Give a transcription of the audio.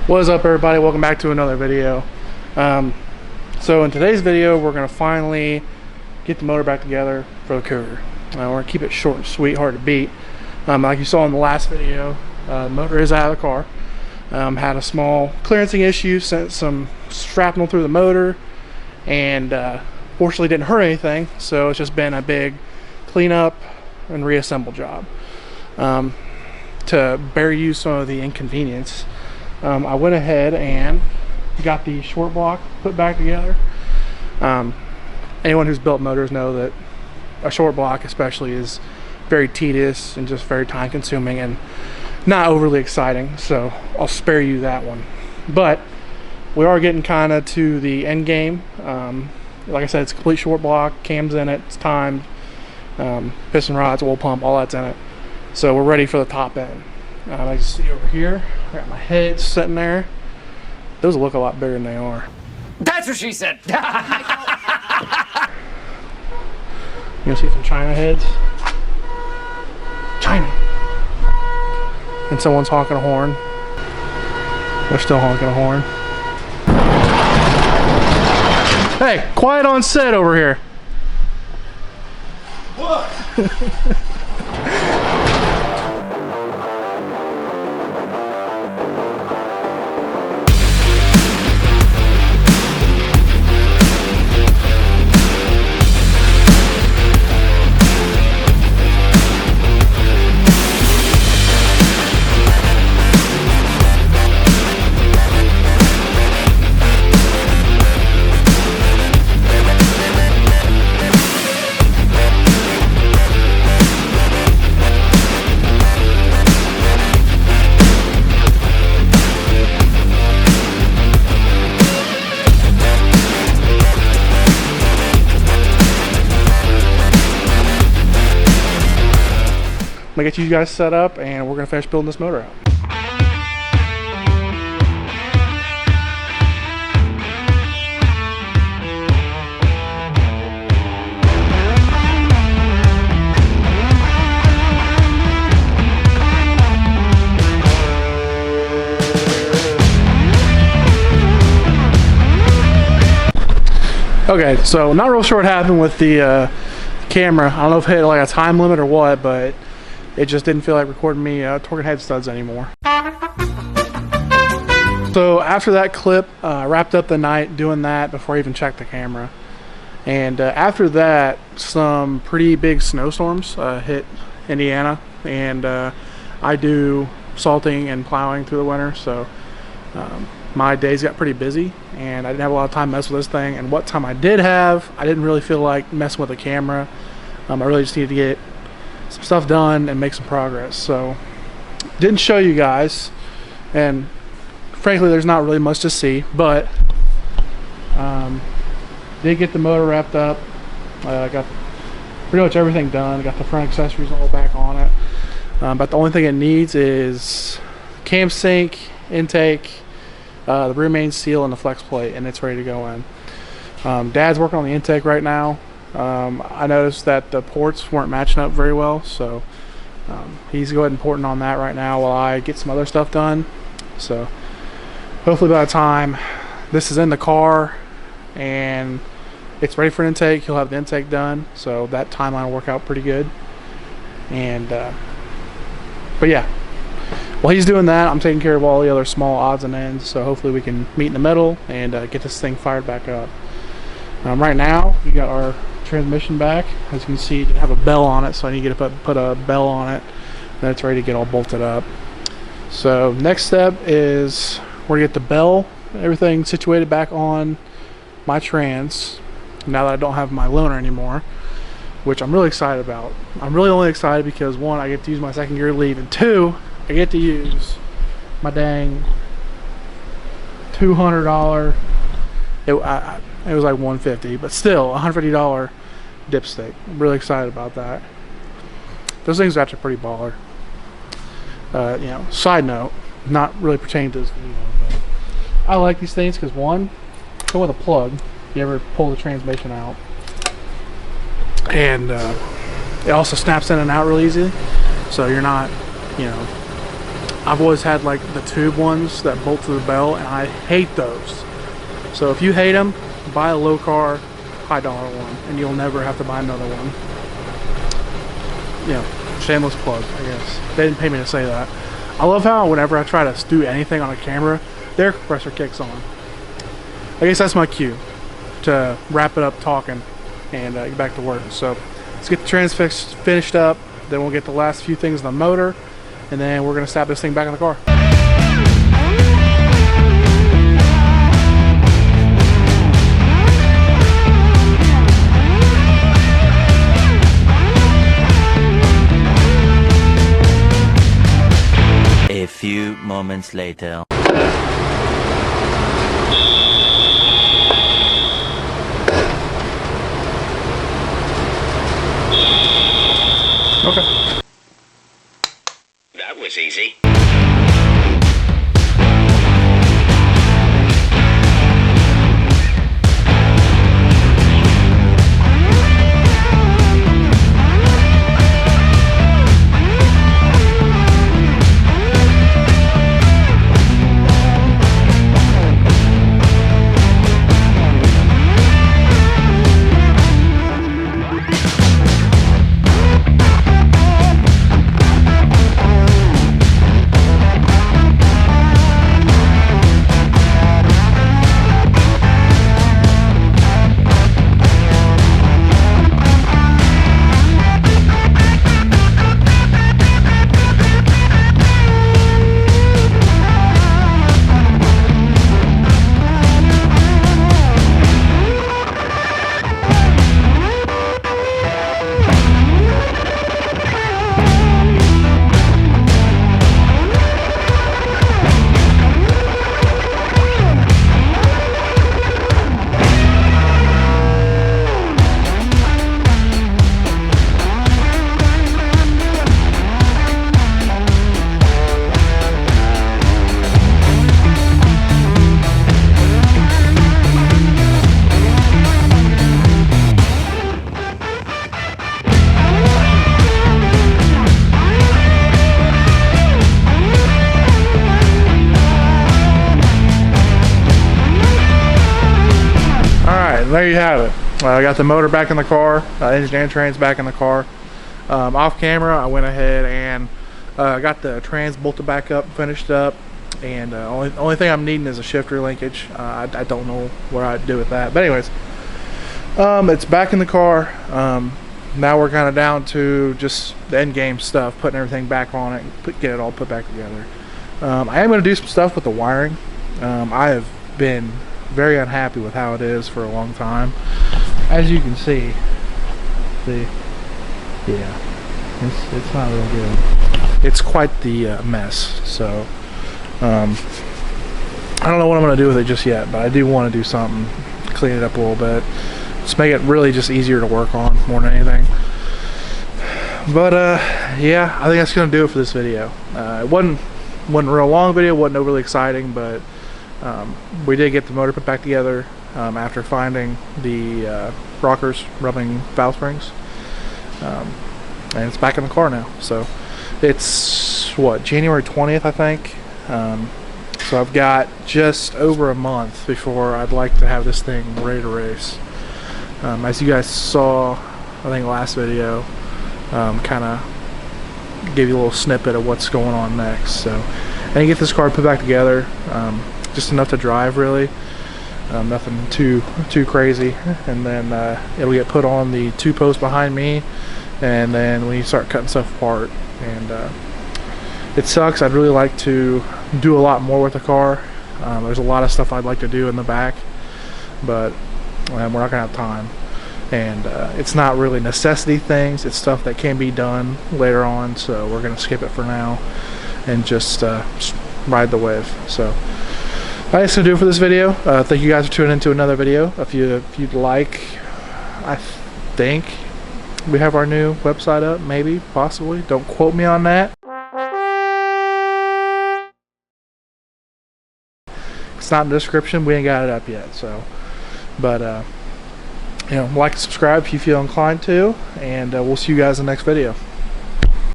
What is up, everybody? Welcome back to another video. So in today's video, we're going to finally get the motor back together for the Cougar. We're going to keep it short and sweet, hard to beat. Like you saw in the last video, the motor is out of the car. Had a small clearancing issue, sent some shrapnel through the motor, and fortunately didn't hurt anything. So it's just been a big cleanup and reassemble job. To bear you some of the inconvenience, I went ahead and got the short block put back together. Anyone who's built motors know that a short block especially is very tedious and just very time consuming and not overly exciting, so I'll spare you that one. But we are getting kind of to the end game. Like I said, it's a complete short block, cams in it, it's timed, piston rods, oil pump, all that's in it. So we're ready for the top end. Like you see over here, I got my heads sitting there. Those look a lot bigger than they are. That's what she said. You gonna see some China heads? China. And someone's honking a horn. They're still honking a horn. Hey, quiet on set over here. What? I'm gonna get you guys set up and we're gonna finish building this motor out. Okay, so not real sure what happened with the camera. I don't know if it hit like a time limit or what, but it just didn't feel like recording me torquing head studs anymore. So after that clip, wrapped up the night doing that before I even checked the camera. And after that, some pretty big snowstorms hit Indiana, and I do salting and plowing through the winter, so my days got pretty busy and I didn't have a lot of time to mess with this thing. And what time I did have, I didn't really feel like messing with the camera. I really just needed to get some stuff done and make some progress. So didn't show you guys, and frankly there's not really much to see, but did get the motor wrapped up. Got pretty much everything done. Got the front accessories all back on it, but the only thing it needs is cam sync, intake, the rear main seal, and the flex plate, and it's ready to go in. Dad's working on the intake right now. I noticed that the ports weren't matching up very well, so he's going and porting on that right now while I get some other stuff done. So hopefully by the time this is in the car and it's ready for intake, he'll have the intake done, so that timeline will work out pretty good. And but yeah, while he's doing that, I'm taking care of all the other small odds and ends, so hopefully we can meet in the middle and get this thing fired back up. Right now we got our transmission back. As you can see, it didn't have a bell on it, so I need to put a bell on it. Then it's ready to get all bolted up. So next step is we're gonna get the bell, everything situated back on my trans now that I don't have my loaner anymore, which I'm really excited about. I'm really only excited because one, I get to use my second gear lead, and two, I get to use my dang $200, it was like $150, but still $150 dipstick. I'm really excited about that. Those things are actually pretty baller. You know, side note, not really pertaining to this video, but I like these things because one, go with a plug. You ever pull the transmission out, and it also snaps in and out real easy, so you're not, you know, I've always had like the tube ones that bolt to the bell, and I hate those. So if you hate them, buy a low car, high dollar one, and you'll never have to buy another one. You know, shameless plug, I guess. They didn't pay me to say that. I love how whenever I try to do anything on a camera, their compressor kicks on. I guess that's my cue to wrap it up talking and get back to work. So let's get the trans finished up, then we'll get the last few things in the motor, and then we're gonna snap this thing back in the car. A few moments later. Okay. That was easy. There you have it. I got the motor back in the car, engine and trans back in the car. Off camera, I went ahead and got the trans bolted back up, finished up, and only thing I'm needing is a shifter linkage. I don't know what I'd do with that, but anyways, it's back in the car. Now we're kind of down to just the end game stuff, putting everything back on it, get it all put back together. I am going to do some stuff with the wiring. I have been very unhappy with how it is for a long time. As you can see, yeah, it's not real good. It's quite the mess. So I don't know what I'm going to do with it just yet, but I do want to do something, clean it up a little bit, just make it really just easier to work on more than anything. But yeah, I think that's going to do it for this video. It wasn't a real long video, wasn't overly exciting, but we did get the motor put back together after finding the rockers rubbing valve springs, and it's back in the car now. So it's what, January 20th, I think. So I've got just over a month before I'd like to have this thing ready to race. As you guys saw, I think last video, kind of gave you a little snippet of what's going on next. So I can get this car put back together. Just enough to drive, really. Nothing too crazy, and then it'll get put on the 2 posts behind me, and then we start cutting stuff apart. And it sucks. I'd really like to do a lot more with the car. There's a lot of stuff I'd like to do in the back, but we're not gonna have time. And it's not really necessity things, it's stuff that can be done later on, so we're gonna skip it for now and just ride the wave. So that's gonna do it for this video. Thank you guys for tuning into another video. If you'd like, I think we have our new website up, maybe, possibly. Don't quote me on that. It's not in the description. We ain't got it up yet. So, but you know, like and subscribe if you feel inclined to, and we'll see you guys in the next video.